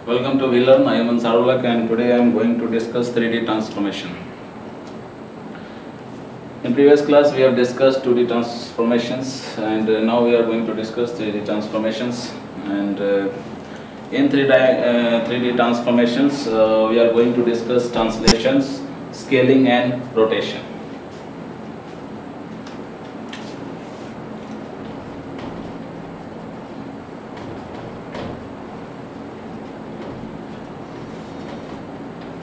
Welcome to VLearn. I am Ansarullah and today I am going to discuss 3D transformation. In previous class we have discussed 2D transformations and now we are going to discuss 3D transformations. And in 3D transformations we are going to discuss translations, scaling and rotation.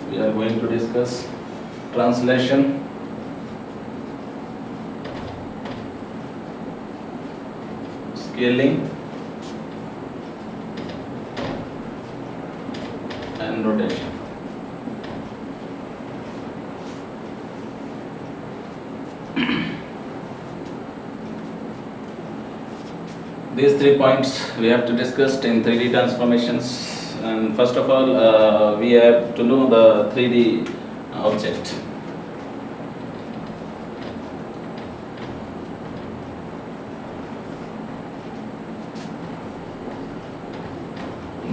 We are going to discuss translation, scaling and rotation. These 3 points we have to discuss in 3D transformations. And first of all, we have to know the 3D object.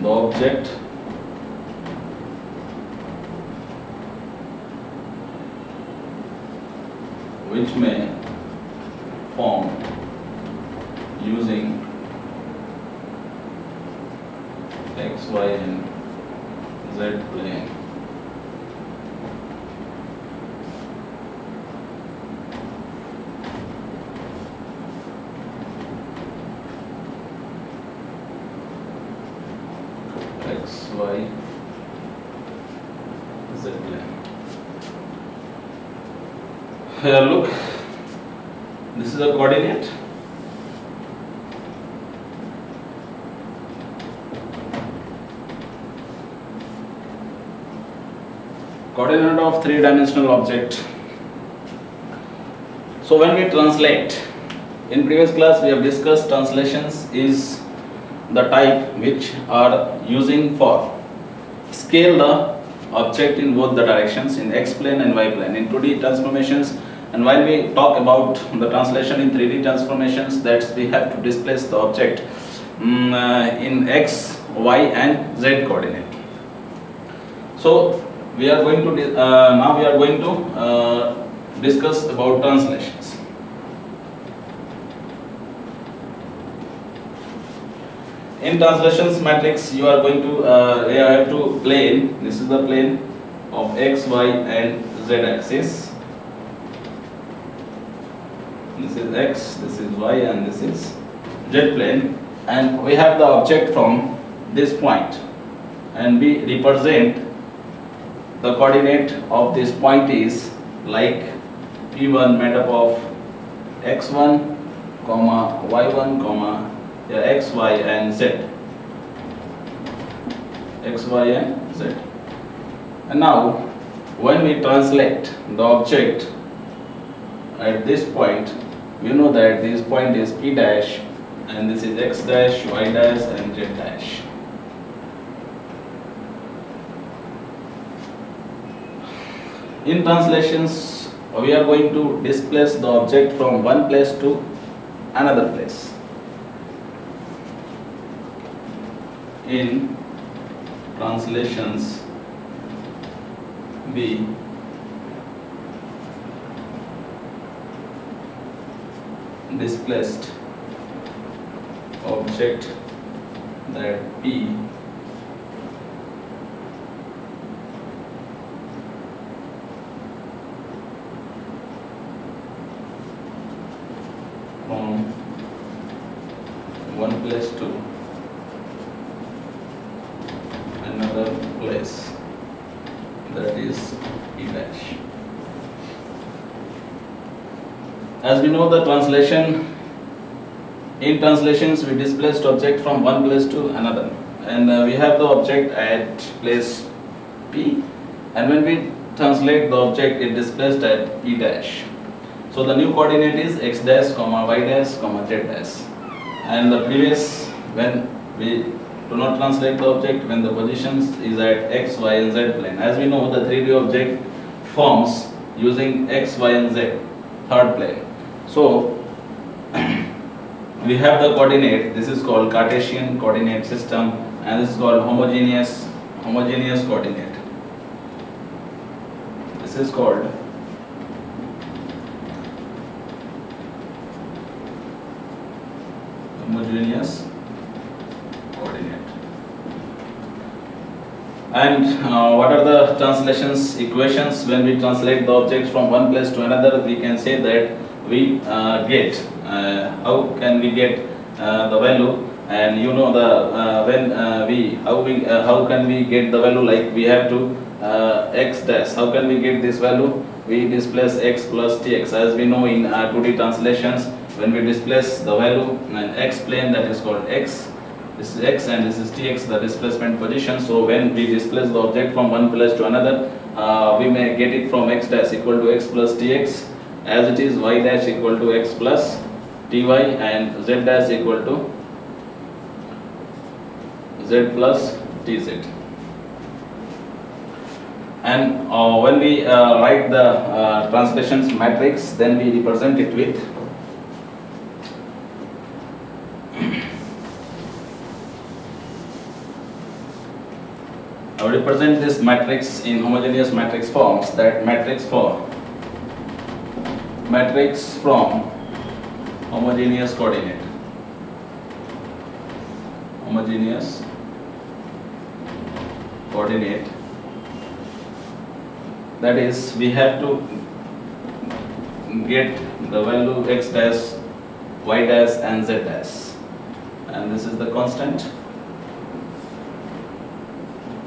The object which may form using X, Y and Z plane. X, Y, Z plane. Here look, this is a coordinate. Coordinate of 3-dimensional object. So when we translate, in previous class we have discussed translations is the type which are using for scale the object in both the directions, in X plane and Y plane, in 2D transformations. And while we talk about the translation in 3D transformations, that we have to displace the object in X, Y and Z coordinate. So we are going to now we are going to discuss about translations. In translations matrix, you are going to you have to plane. This is the plane of X, Y and Z axis. This is X, this is Y and this is Z plane, and we have the object from this point, and we represent the coordinate of this point is like P1 made up of x1, y1, x, y and z. X, y and z. And now when we translate the object at this point, you know that this point is P dash and this is x dash, y dash and z dash. In translations, we are going to displace the object from one place to another place. In translations, we displaced object that P from one place to another place, that is P dash. As we know, the translation, in translations we displaced object from one place to another, and we have the object at place P, and when we translate the object, it displaced at P dash. So the new coordinate is x dash, y dash, z dash. And the previous, when we do not translate the object, when the positions is at x, y and z plane. As we know, the 3D object forms using x, y and z, third plane. So we have the coordinate. This is called Cartesian coordinate system, and this is called homogeneous homogeneous coordinate. This is called homogeneous coordinate. And what are the translations equations? When we translate the objects from one place to another, we can say that we get how can we get the value, and you know the how can we get the value, like we have to x dash. How can we get this value? We displace x plus tx. As we know in 2D translations, when we displace the value in an x plane, that is called x. This is x and this is tx, the displacement position. So when we displace the object from one place to another, we may get it from x dash equal to x plus tx, as it is y dash equal to x plus ty, and z dash equal to z plus tz. And when we write the translations matrix, then we represent it with I will represent this matrix in homogeneous matrix forms. That matrix from homogeneous coordinate. Homogeneous coordinate. That is, we have to get the value x dash, y dash, and z dash, and this is the constant.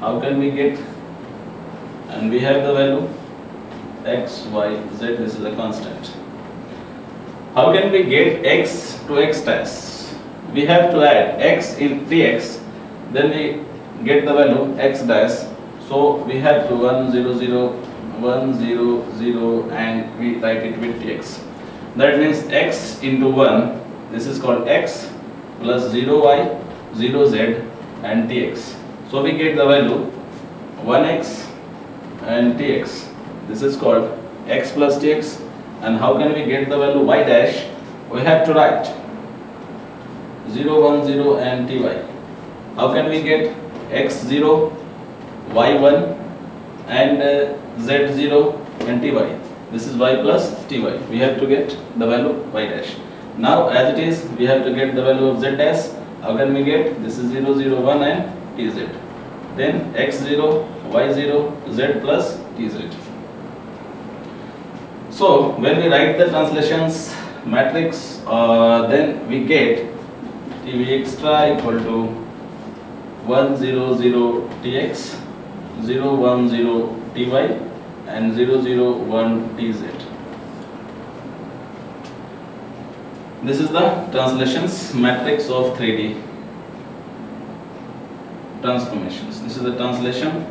How can we get? And we have the value x, y, z. This is a constant. How can we get x to x dash? We have to add x in tx, then we get the value x dash. So we have to 1 0 0 1 0 0, and we write it with tx. That means x into 1. This is called x plus 0y, 0z, and tx. So we get the value 1x and tx. This is called x plus tx. And how can we get the value y dash? We have to write 0 1 0 and ty. How can we get x0, y1, and z0 and ty? This is y plus ty. We have to get the value y dash. Now as it is, we have to get the value of z dash. How can we get? This is 0 0 1 and tz. Then x0, y0, z plus tz. So when we write the translations matrix, then we get tv extra equal to 1 0 0 tx, 0 1 0 ty, and 0 0 1 tz. This is the translations matrix of 3D transformations. This is the translation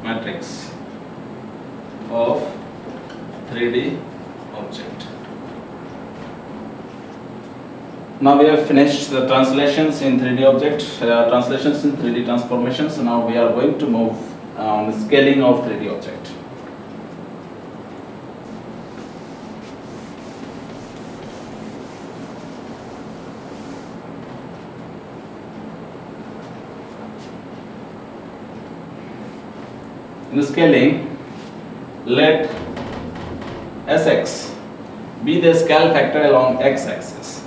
matrix of 3D object. Now we have finished the translations in 3D object, translations in 3D transformations. Now we are going to move on the scaling of 3D object. In the scaling, let Sx be the scale factor along x-axis.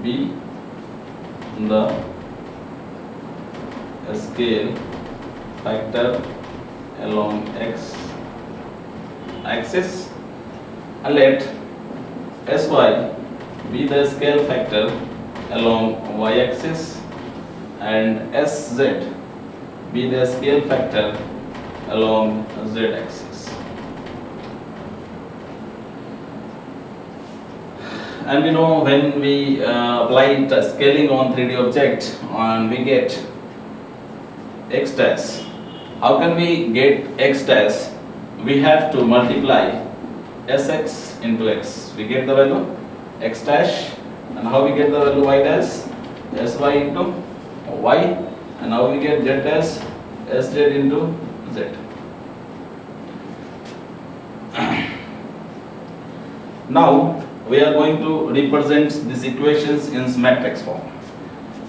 Be the scale factor along x-axis, and let Sy be the scale factor along y-axis, and Sz be the scale factor along z-axis. And we know when we apply scaling on 3D object, and we get x dash. How can we get x dash? We have to multiply Sx into x. We get the value x dash, and how we get the value y dash? Sy into y. And now we get z dash, sz into z. Now we are going to represent these equations in matrix form.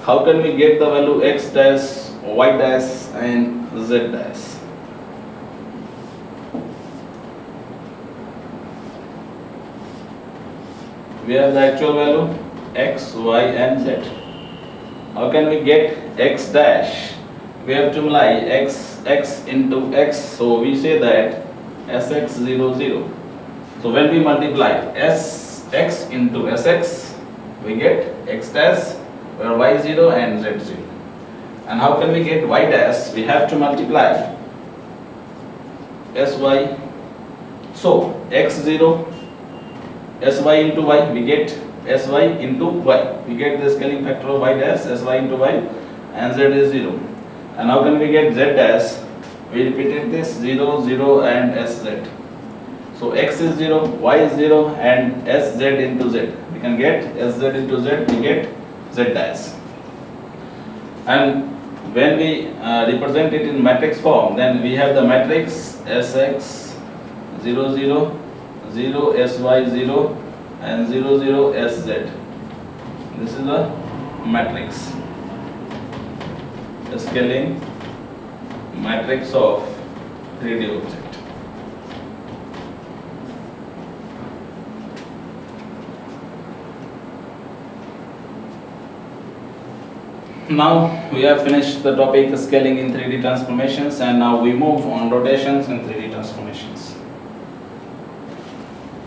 How can we get the value x dash, y dash and z dash? We have the actual value x, y and z. How can we get x dash? We have to multiply x into x, so we say that sx 0 0. So when we multiply x into sx, we get x dash, where y 0 and z 0. And how can we get y dash? We have to multiply sy. So x 0, sy into y, we get sy into y. We get the scaling factor of y dash, sy into y, and z is 0. And how can we get z dash? We repeated this 0 0 and sz. So x is 0, y is 0 and sz into z. We can get sz into z, we get z dash. And when we represent it in matrix form, then we have the matrix sx 0 0 0 sy 0 and 0 0 sz. This is the matrix, the scaling matrix of 3D object. Now we have finished the topic scaling in 3D transformations, and now we move on rotations and 3D transformations.